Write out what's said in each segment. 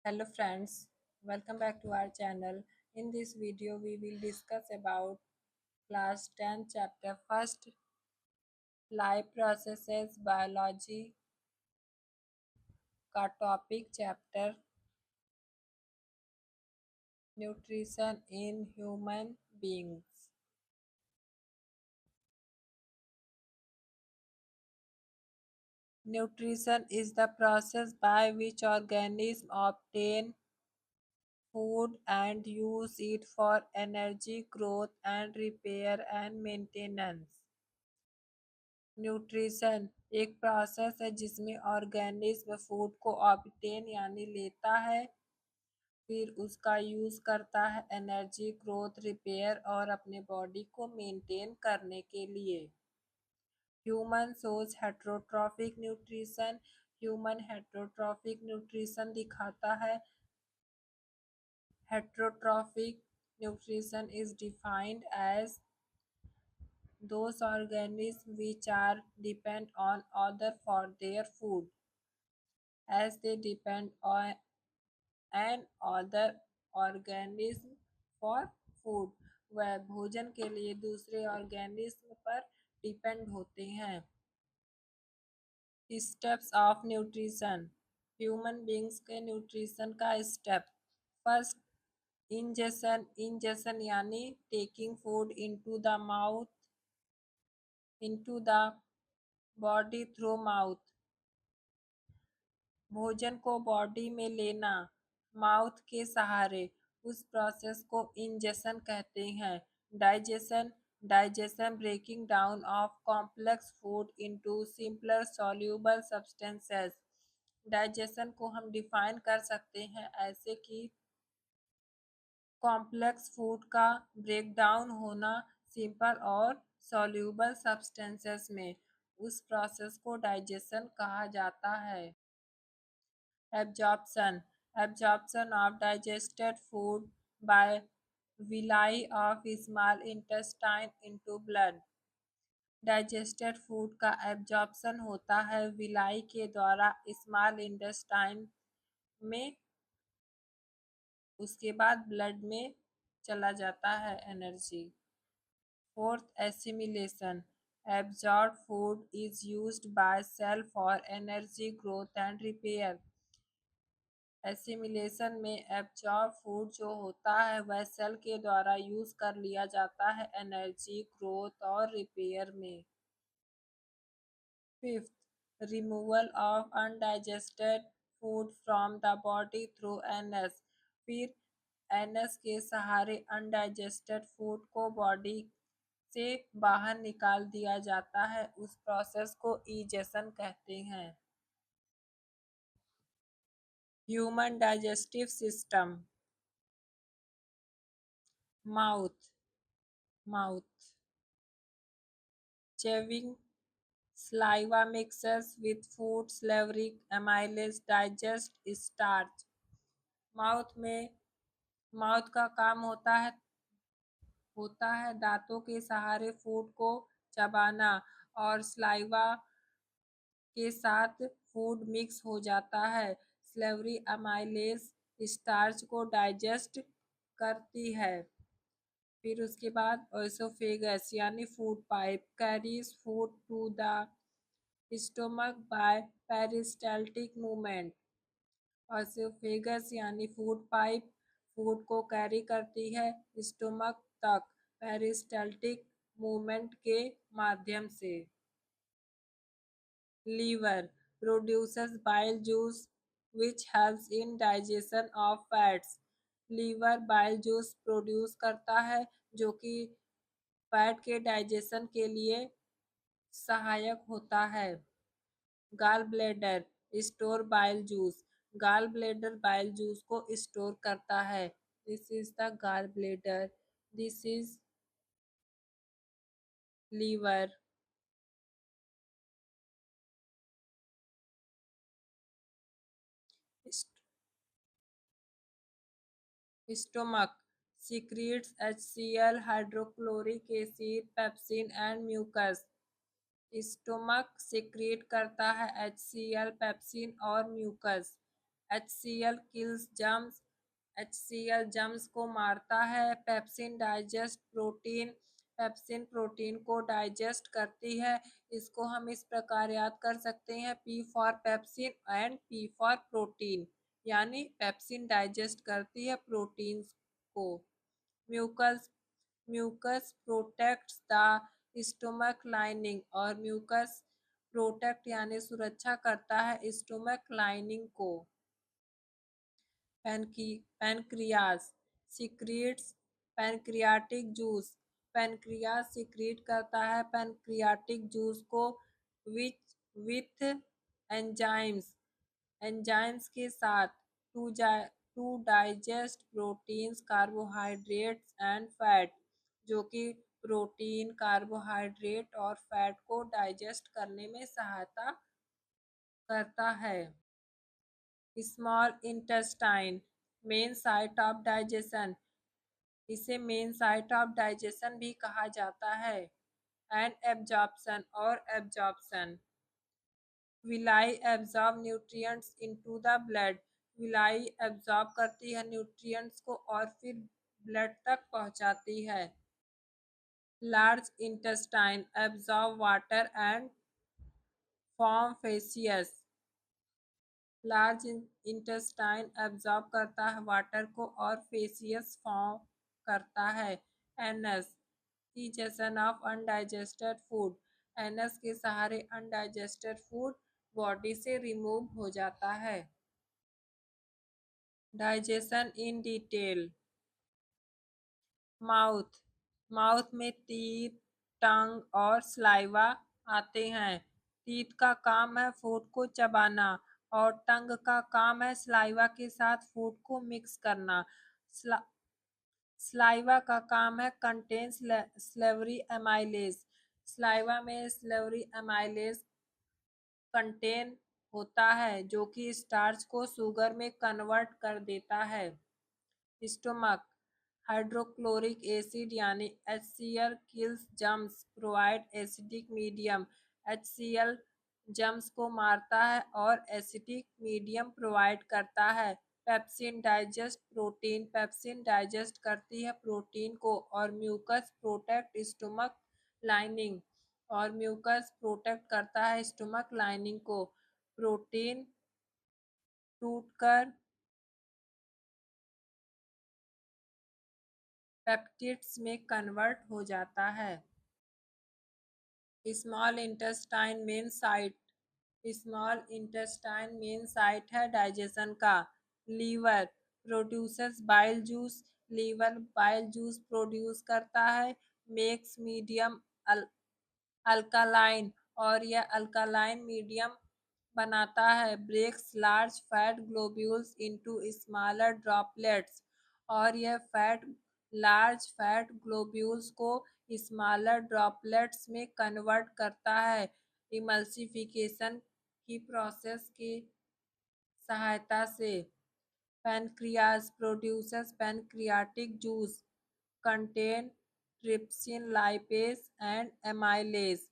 Hello friends, welcome back to our channel. In this video we will discuss about class 10 chapter first life processes biology का topic chapter nutrition in human beings. Nutrition is the process by which organisms obtain food and use it for energy, growth and repair and maintenance. Nutrition एक process है जिसमें organism food को obtain यानी लेता है, फिर उसका यूज़ करता है एनर्जी, ग्रोथ, रिपेयर और अपने बॉडी को मेंटेन करने के लिए। Human shows heterotrophic nutrition human heterotrophic nutrition दिखाता है। Heterotrophic nutrition is defined as those organisms which are depend on other for their food as they depend on an other organism for food। वह भोजन के लिए दूसरे organism पर depend होते हैं। Steps of nutrition human beings के nutrition का स्टेप फर्स्ट इंजेशन यानी taking food into the body through mouth. भोजन को बॉडी में लेना माउथ के सहारे, उस प्रोसेस को इंजेशन कहते हैं। Digestion digestion breaking down of complex food into simpler soluble substances. Digestion को हम डिफाइन कर सकते हैं ऐसे कि कॉम्प्लेक्स फूड का ब्रेकडाउन होना सिंपल और सॉल्यूबल सब्सटेंसेस में, उस प्रोसेस को डाइजेशन कहा जाता है। Absorption of digested food by villi of small intestine into blood। Digested food का एब्जॉर्प्शन होता है विलाई के द्वारा स्मॉल इंटेस्टाइन में, उसके बाद ब्लड में चला जाता है energy. Fourth assimilation absorb food is used by cell for energy, growth and repair. Assimilation में एब्जॉर्ब फूड जो होता है वह सेल के द्वारा यूज कर लिया जाता है एनर्जी, ग्रोथ और रिपेयर में। Fifth removal of undigested food from the body through NS. फिर एनएस के सहारे अनडाइजेस्टेड फूड को बॉडी से बाहर निकाल दिया जाता है, उस प्रोसेस को ईजेशन कहते हैं। Human digestive system mouth mouth chewing saliva mixes with food salivary amylase digest starch। Mouth का काम होता है दांतों के सहारे फूड को चबाना, और सलाइवा के साथ फूड मिक्स हो जाता है। स्लेवरी अमाइलेज स्टार्च को डाइजेस्ट करती है। फिर उसके बाद ओएसोफेगस यानी food pipe carries food to the stomach by peristaltic movement. Oesophagus यानी फूड पाइप फूड को कैरी करती है स्टोमक तक पेरिस्टाल्टिक मूवमेंट के माध्यम से। Liver produces bile juice which helps in digestion of fats। Liver bile juice produce करता है जो कि फैट के डाइजेशन के लिए सहायक होता है। Gall bladder store bile juice. Gall bladder bile juice को स्टोर करता है। This is the gall bladder, this is liver. Stomach secretes HCl, hydrochloric acid, pepsin and mucus। Stomach secrete करता है HCl, पेप्सिन और mucus. HCl kills germs, HCl germs को मारता है। Pepsin digest protein, pepsin protein को digest करती है। इसको हम इस प्रकार याद कर सकते हैं, P for pepsin and P for protein, यानी पेप्सिन डाइजेस्ट करती है प्रोटीन्स को। Mucus, mucus protects the stomach lining, और म्यूकस प्रोटेक्ट यानी सुरक्षा करता है स्टोमक लाइनिंग को। Pancreas secretes pancreatic juice, pancreas secrete करता है पैनक्रियाटिक जूस को विच विथ एंजाइम्स, एंजाइम्स के साथ to digest proteins, carbohydrates and fat, जो कि प्रोटीन, कार्बोहाइड्रेट और फैट को डाइजेस्ट करने में सहायता करता है। Small intestine main site of digestion, इसे मेन साइट ऑफ डाइजेशन भी कहा जाता है। एंड एब्जॉर्प्शन और absorption, villi absorb nutrients into the blood, villi absorb करती है न्यूट्रिएंट्स को और फिर ब्लड तक पहुंचाती है। Large intestine absorb water and form faeces, large intestine absorb करता है वाटर को और फेसियस फॉर्म करता है। Anus digestion of undigested food, anus के सहारे अनडाइजेस्टेड फूड बॉडी से रिमूव हो जाता है। Digestion in detail. Mouth, mouth में टीथ, टंग और स्लाइवा आते हैं। टीथ का काम है फूड को चबाना और टंग का काम है स्लाइवा के साथ फूड को मिक्स करना। स्लाइवा का काम है कंटेन स्लेवरी एमाइलेज, स्लाइवा में स्लेवरी एमाइलेज कंटेन होता है जो कि स्टार्च को शुगर में कन्वर्ट कर देता है। स्टोमक, हाइड्रोक्लोरिक एसिड यानी HCl kills germs, provide acidic medium, HCl germs को मारता है और एसिडिक मीडियम प्रोवाइड करता है। Pepsin digest protein, pepsin digest करती है प्रोटीन को, और म्यूकस प्रोटेक्ट स्टोमक लाइनिंग, और म्यूकस प्रोटेक्ट करता है स्टोमक लाइनिंग को। प्रोटीन टूटकर पेप्टिड्स में कन्वर्ट हो जाता है। Small intestine main site, small intestine main site है डाइजेशन का। Liver produces bile juice, liver bile juice produce करता है। मेक्स मीडियम अल्कालाइन, और यह अल्कालाइन मीडियम बनाता है। Breaks large fat globules into smaller droplets, और यह लार्ज फैट ग्लोब्यूल्स को स्मॉलर ड्रॉपलेट्स में कन्वर्ट करता है इमल्सिफिकेशन की प्रोसेस की सहायता से। Pancreas produces pancreatic juice contain trypsin, lipase and amylase.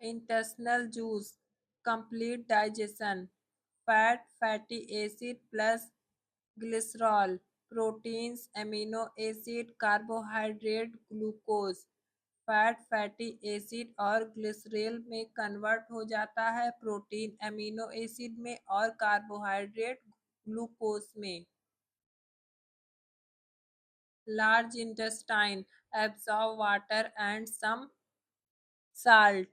Intestinal juice complete digestion, fat, fatty acid plus glycerol, proteins, amino acid, carbohydrate, glucose, fat, fatty acid और glycerol में convert हो जाता है, प्रोटीन एमिनो एसिड में और carbohydrate glucose में। Large intestine absorb water and some salt,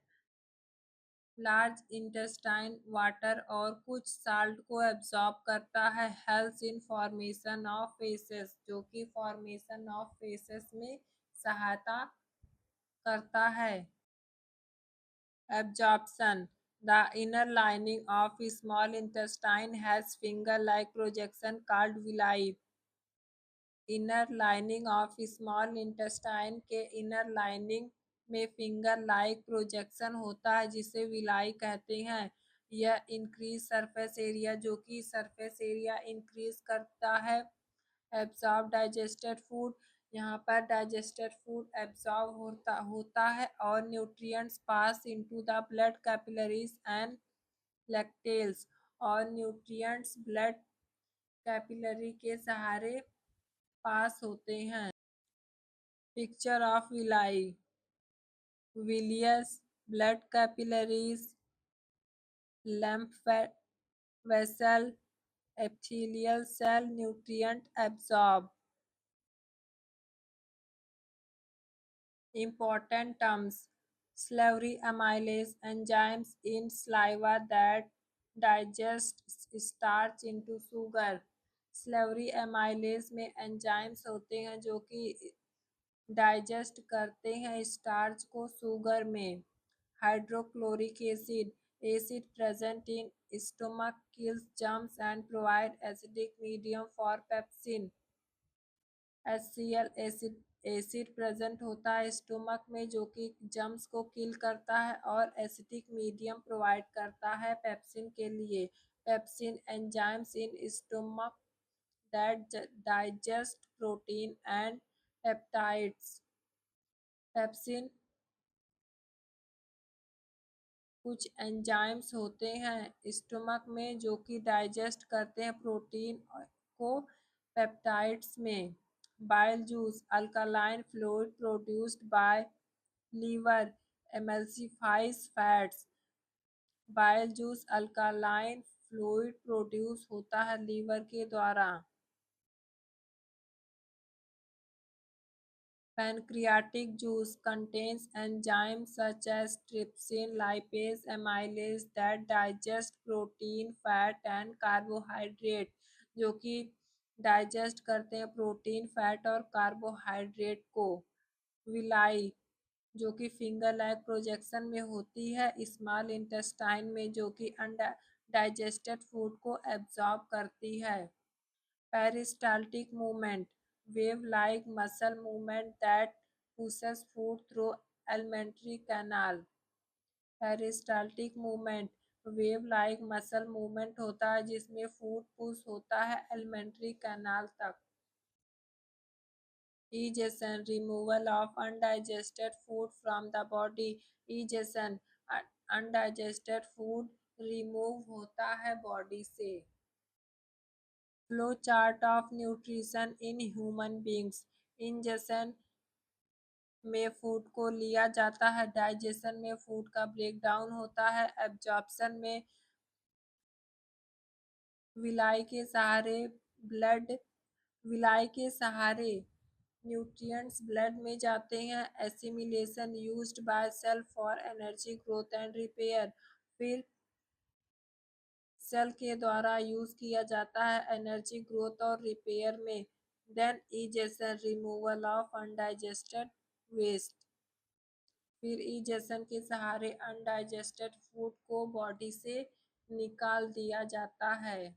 large intestine water और कुछ साल्ट को एब्सॉर्ब करता है। Helps in formation of faeces, जो कि फॉर्मेशन ऑफ फेसेस में सहायता करता है। Absorption, the inner lining of small intestine has finger like projection called villi. Inner lining of small intestine के इनर लाइनिंग में फिंगर लाइक प्रोजेक्शन होता है जिसे विलाई कहते हैं। यह इंक्रीज सरफेस एरिया, जो कि सरफेस एरिया इंक्रीज करता है। एब्सॉर्ब डाइजेस्टेड फूड, यहाँ पर डाइजेस्टेड फूड एब्जॉर्ब होता है और nutrients pass into the blood capillaries and lacteals, और न्यूट्रिएंट्स ब्लड कैपिलरी के सहारे पास होते हैं। Picture of villi, villus, blood capillaries, lymph vessel, epithelial cell, nutrient absorb. Important terms: salivary amylase enzymes in saliva that digest starch into sugar. salivary amylase में enzymes होते हैं जो कि digest करते हैं स्टार्च को शुगर में। Hydrochloric acid, acid present in stomach kills germs and provide acidic medium for pepsin। HCl acid, acid present होता है स्टोमक में जो कि जम्स को किल करता है और एसिडिक मीडियम प्रोवाइड करता है पेप्सिन के लिए। Pepsin enzymes in stomach that digest protein and peptides. Pepsin कुछ एंजाइम्स होते हैं स्टोमक में जो कि डाइजेस्ट करते हैं प्रोटीन को पेप्टाइड्स में। Bile juice, alkaline fluid produced by liver, emulsifies fats. Bile juice alkaline fluid produce होता है लीवर के द्वारा। Pancreatic juice contains enzymes such as trypsin, lipase, amylase that digest protein, fat and carbohydrate, जो कि digest करते हैं protein, fat और carbohydrate को। विलाई, जो कि फिंगर लाइक प्रोजेक्शन में होती है स्मॉल इंटेस्टाइन में, जो कि अनडाइजेस्टेड फूड को एब्जॉर्ब करती है। Peristaltic movement, wave-like muscle movement that pushes food through alimentary canal। Peristaltic movement, wave like muscle movement होता है जिसमें फूड पुश होता है एलिमेंट्री कैनाल तक। Ejection, removal of undigested food from the body। Ejection, undigested food remove होता है body से। Flow chart of nutrition in human beings. Ingestion में फूड को लिया जाता है, डाइजेशन में फूड का ब्रेक डाउन होता है, एब्जॉर्प्शन में विलाई के सहारे ब्लड विलाई के सहारे न्यूट्रिएंट्स ब्लड में जाते हैं। Assimilation used by cell for energy growth and repair, फिर सेल के द्वारा यूज किया जाता है एनर्जी ग्रोथ और रिपेयर में। Then egestion, removal of undigested waste, फिर इजेशन के सहारे अनडाइजेस्टेड फूड को बॉडी से निकाल दिया जाता है।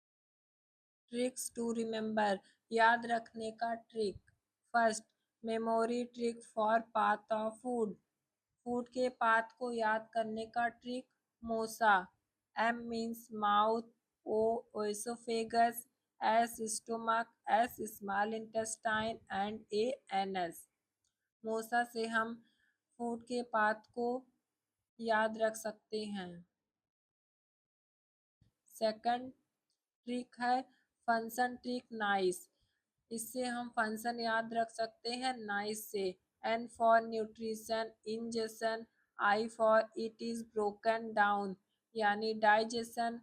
ट्रिक्स टू रिमेम्बर, याद रखने का trick. First, memory trick for path of food, food के पाथ को याद करने का ट्रिक। मोसा, M means mouth, O oesophagus, S stomach, S small intestine and A anus. मोसा से हम फूड के पाथ को याद रख सकते हैं। सेकंड ट्रिक है फंक्शन ट्रिक नाइस, इससे हम फंक्शन याद रख सकते हैं नाइस से। N for nutrition, ingestion, I for it is broken down यानी digestion,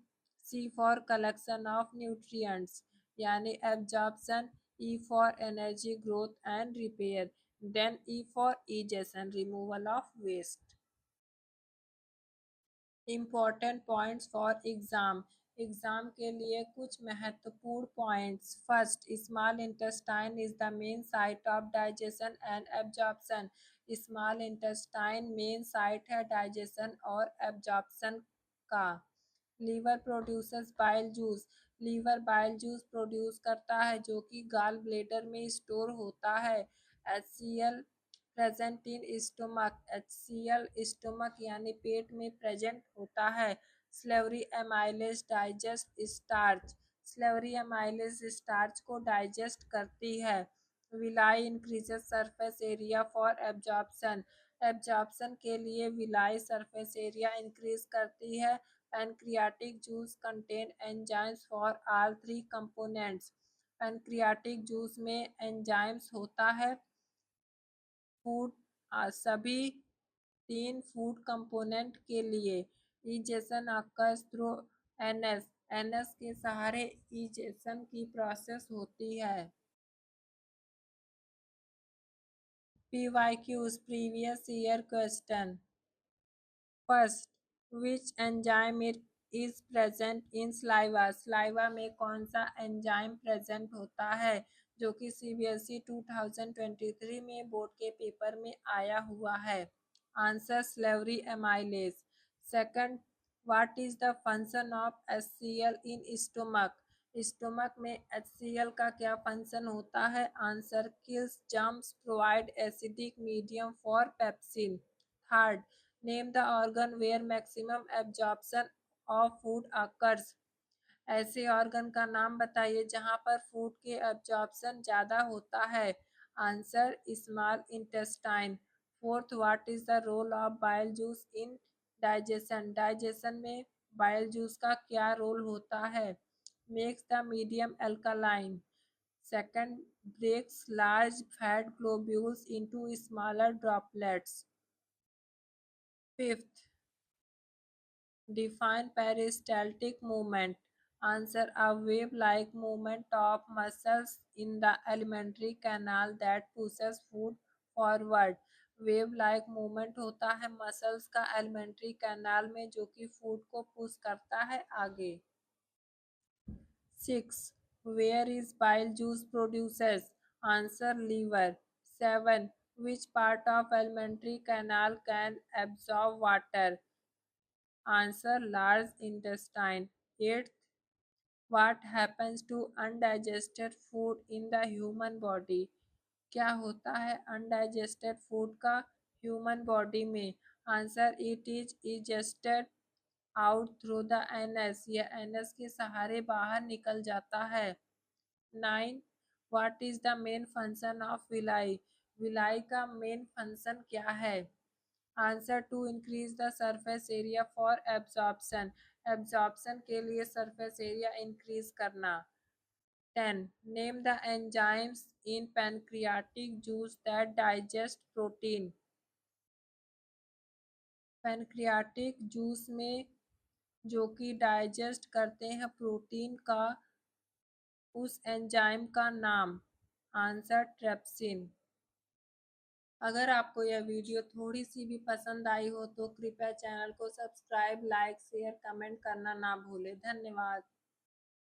C for collection of nutrients यानी absorption, E for energy growth and repair, then E for egestion, removal of waste. Important points for exam, exam के लिए कुछ महत्वपूर्ण points. First, small intestine is the main site of digestion and absorption. Small intestine main site है digestion और absorption का। Liver producers bile juice, liver bile juice produce करता है जो कि गाल ब्लेडर में स्टोर होता है। HCl present in stomach, HCl stomach यानी पेट में प्रेजेंट होता है। Slavery amylase digest starch, slavery amylase starch को डाइजेस्ट करती है। Villi increases surface area for absorption. Absorption के लिए विलाई सरफेस एरिया इंक्रीज करती है। Pancreatic juice contain enzymes for all three components. Pancreatic juice में एंजाइम्स होता है फूड सभी तीन फूड कंपोनेंट के लिए। Egestion occurs through NS. NS के सहारे इजेशन की प्रोसेस होती है। PYQs previous year question. First, which enzyme is present in saliva? Saliva में कौन सा एंजाइम प्रेजेंट होता है जो कि CBSE 2023 में बोर्ड के पेपर में आया हुआ है? Answer salivary amylase. Second, what is the function of HCl in stomach? Stomach में HCl का क्या फंक्शन होता है? Answer kills germs, provide acidic medium for pepsin. Third, name the organ where maximum absorption of food occurs. ऐसे organ का नाम बताइए जहां पर फूड के एब्जॉर्प्शन ज़्यादा होता है। Answer small intestine. Fourth, what is the role of bile juice in digestion? Digestion में बाइल जूस का क्या रोल होता है? Makes the medium alkaline. Second, breaks large fat globules into smaller droplets. Fifth, define peristaltic movement. Answer, a wave-like movement of muscles in the alimentary canal that pushes food forward. Wave like movement होता है muscles का alimentary canal में जो कि food को push करता है आगे। 6. Where is bile juice produces? Answer, liver. 7. Which part of alimentary canal can absorb water? Answer, large intestine. 8th, what happens to undigested food in the human body? क्या होता है अनडाइजेस्टेड फूड का human body में? Answer, it is egested out through the anus. यह anus के सहारे बाहर निकल जाता है। 9. What is the main function of villi? Villi का मेन फंक्शन क्या है? Answer, to increase the surface area for absorption. Absorption के लिए सरफेस एरिया इंक्रीज करना। 10. Name the enzymes in pancreatic juice that digest protein. Pancreatic juice में जो कि digest करते हैं प्रोटीन का, उस एंजाइम का नाम। आंसर, ट्रेप्सिन। अगर आपको यह वीडियो थोड़ी सी भी पसंद आई हो तो कृपया चैनल को सब्सक्राइब, लाइक, शेयर, कमेंट करना ना भूलें। धन्यवाद।